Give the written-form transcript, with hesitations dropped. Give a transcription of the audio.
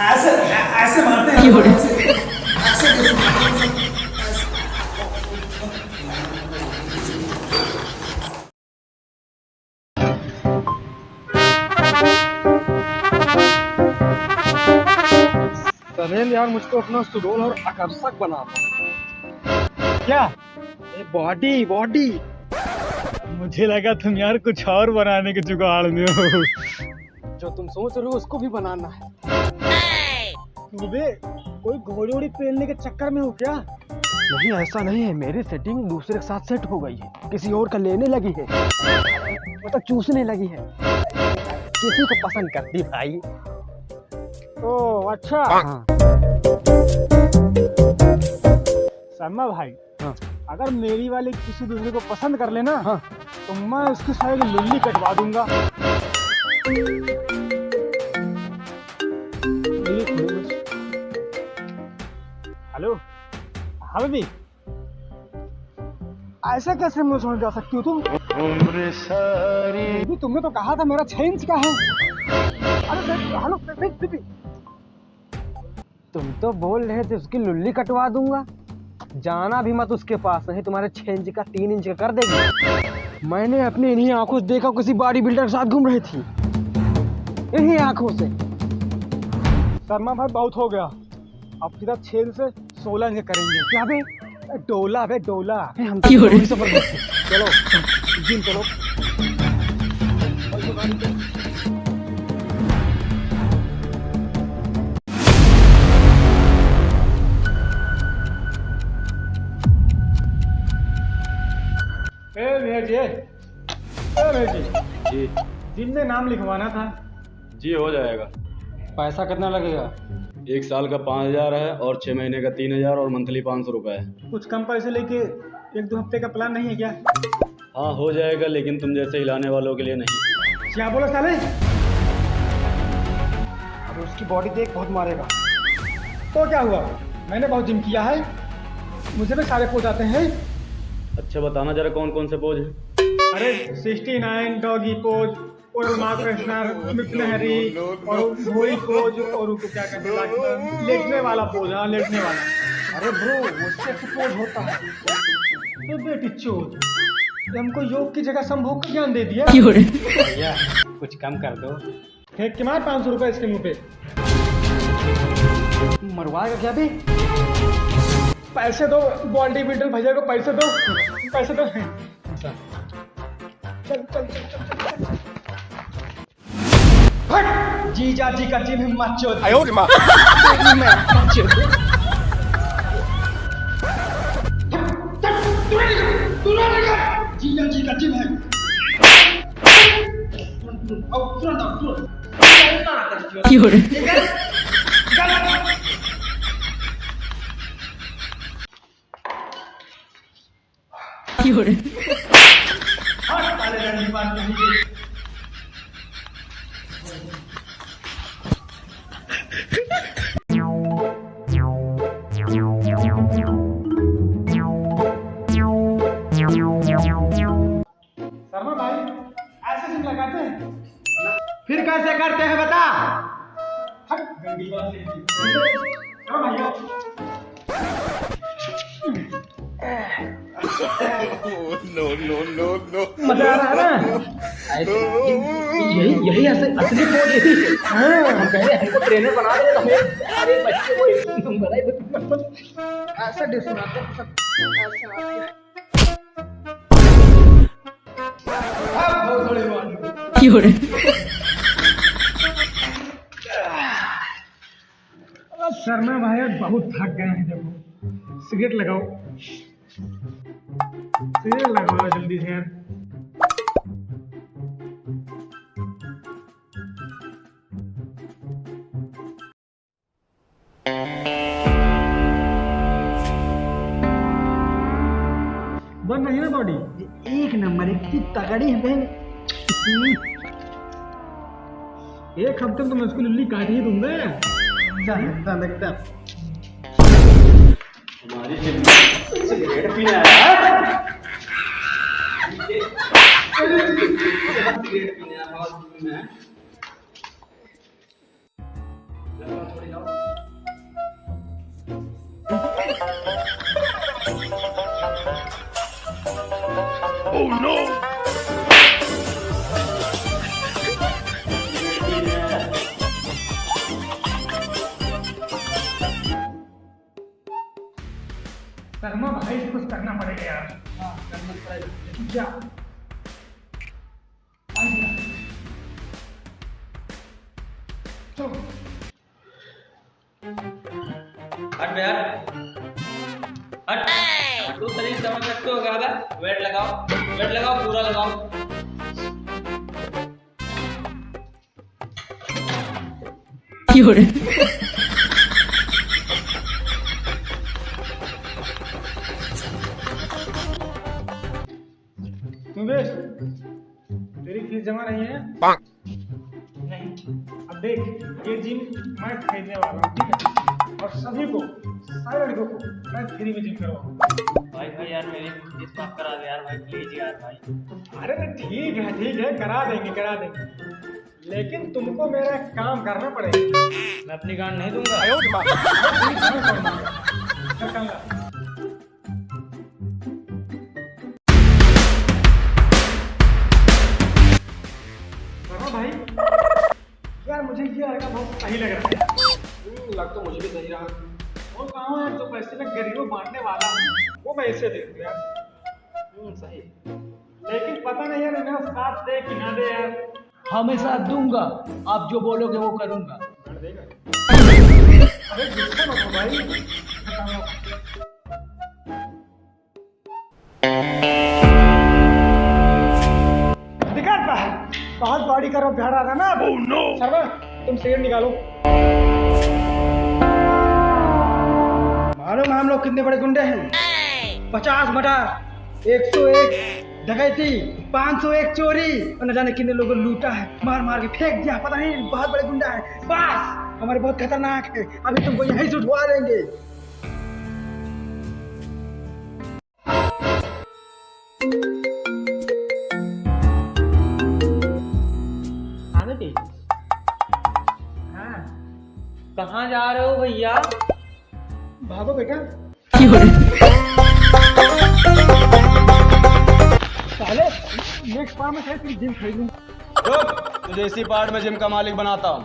ऐसे ऐसे मारते हैं सनेल यार, मुझको अपना सुडोल और आकर्षक बनाना। क्या? Body body. मुझे लगा तुम यार कुछ और बनाने के जुगाड़ में हो। जो तुम सोच रहे हो उसको भी बनाना है। कोई घोड़ी वोड़ी पहनने के चक्कर में हो क्या? नहीं, ऐसा नहीं है। मेरी सेटिंग दूसरे के साथ सेट हो गई है, किसी और का लेने लगी है, मतलब चूसने लगी है, किसी को पसंद करती भाई। ओह अच्छा। हाँ। शर्मा भाई, हाँ। अगर मेरी वाली किसी दूसरे को पसंद कर लेना, हाँ। तो मैं उसकी सारी लुल्ली कटवा दूंगा। हेलो हाँ बेबी, ऐसा कैसे मुझे समझ जा सकती हो तुम? उम्र सारी बेबी, तुमने तो कहा था मेरा 6 इंच का है। अरे हेलो बेबी, तुम तो बोल रहे थे उसकी लुल्ली कटवा दूंगा। जाना भी मत उसके पास, नहीं तुम्हारे 6 इंच का 3 इंच का कर देगी। मैंने अपनी इन्हीं आंखों से देखा, किसी बॉडी बिल्डर के साथ घूम रही थी, इन्हीं आंखों से। शर्मा भाई बहुत हो गया, अब सीधा 6 से 16 इंच करेंगे। क्या बे? डोला बे डोला। हम तो थोड़ी जबरदस्ती। चलो जिम चलो। जी जिम में नाम लिखवाना था। जी हो जाएगा। पैसा कितना लगेगा? 1 साल का 5,000 है और 6 महीने का 3,000 और मंथली 500 रुपये है। कुछ कम पैसे लेके 1-2 हफ्ते का प्लान नहीं है क्या? हाँ हो जाएगा, लेकिन तुम जैसे हिलाने वालों के लिए नहीं। क्या बोला साले? अब उसकी बॉडी देख, बहुत मारेगा। तो क्या हुआ, मैंने बहुत जिम किया है, मुझे भी सारे पोज आते हैं। अच्छा बताना जरा कौन कौन से पोज हैं? अरे 69 डॉगी पोज और माँ कृष्णा मिथनहरी और घोड़ी पोज और उसको क्या कहते हैं, लेटने वाला पोज। हाँ लेटने वाला। अरे ब्रो, उससे पोज होता है। तो बेटी चोद, हमको योग की जगह संभोग का ज्ञान दे दिया। भैया कुछ कम कर दो। फेंक के मार 500 रुपए इसके मुंह पे। मरवाएगा क्या बे? पैसे दो, बॉडी बिल्डर भैया को पैसे दो, पैसे दो। चल चल चल चल चल। हट! जीजा जी का जिम हिम्मत चोद। आयो रे माँ। जीजा जी का जिम है। शर्मा भाई ऐसे जिम लगाते हैं? फिर कैसे करते हैं बता? हट गंदी बात है। शर्मा भाई आओ। मजा आ रहा है ना? यही असली पोज यही है। हम कह रहे हैं हमको ट्रेनर बना दे तो हमें अरे बच्चे को ऐसा डिश बनाते हैं सब। शर्मा भाई बहुत थक गए हैं, देखो सिगरेट लगाओ, सिगरेट लगाओ जल्दी से यार। बन रही है ना बॉडी? एक नंबर, इतनी तगड़ी है बहन। एक हफ्ते में तो मैं उसकी लुल्ली काट ही दूंगा। एकदम एकदम। हमारी सिगरेट पीने आया है? सिगरेट पीने आया है? शर्मा भाई से कुछ करना पड़ेगा यार। हाँ करना पड़ेगा। क्या चलो हट बे हट हट। तू शरीर समझ सकते हो क्या? वेट लगाओ पूरा लगाओ। सुमेश तेरी फीस जमा नहीं है? नहीं। अब देख ये जिम मैं खरीदने वाला हूँ, ठीक है? और सभी को सारे लड़कों को मैं फ्री में जिम करवाऊंगा। भाई यार मेरी फीस माफ करा दे यार भाई, प्लीज यार भाई। अरे ठीक है करा देंगे। लेकिन तुमको मेरा एक काम करना पड़ेगा। मैं अपनी गांड नहीं दूंगा। भाई यार मुझे ये लड़का बहुत सही लग रहा है। लग तो मुझे भी सही रहा। वो कहाँ है जो पैसे में गरीबों बांटने वाला हूँ, वो मैं इसे दे दूँ यार। सही। लेकिन पता नहीं यार मेरा साथ दे कि ना दे यार। हाँ मैं साथ दूंगा, आप जो बोलोगे वो करूंगा। देगा? अरे गुस्सा मत हो भाई। दिखा बहुत बॉडी का प्यार आ रहा ना। शर्मा तुम सिगरेट निकालो। मालूम हम लोग कितने बड़े गुंडे हैं? 50 मर्डर, 101 डकैती, 501 चोरी और न जाने कितने लोगों को लूटा है, मार मार के फेंक दिया। पता नहीं बहुत बड़े गुंडा है। बस हमारे बहुत खतरनाक है, अभी तुमको यहीं से उठवा देंगे। हाँ कहाँ जा रहे हो भैया? भागो बेटा। पहले नेक्स्ट बार में शायद जिम खरीदूंगा। तुझे इसी पार्ट में जिम का मालिक बनाता हूँ।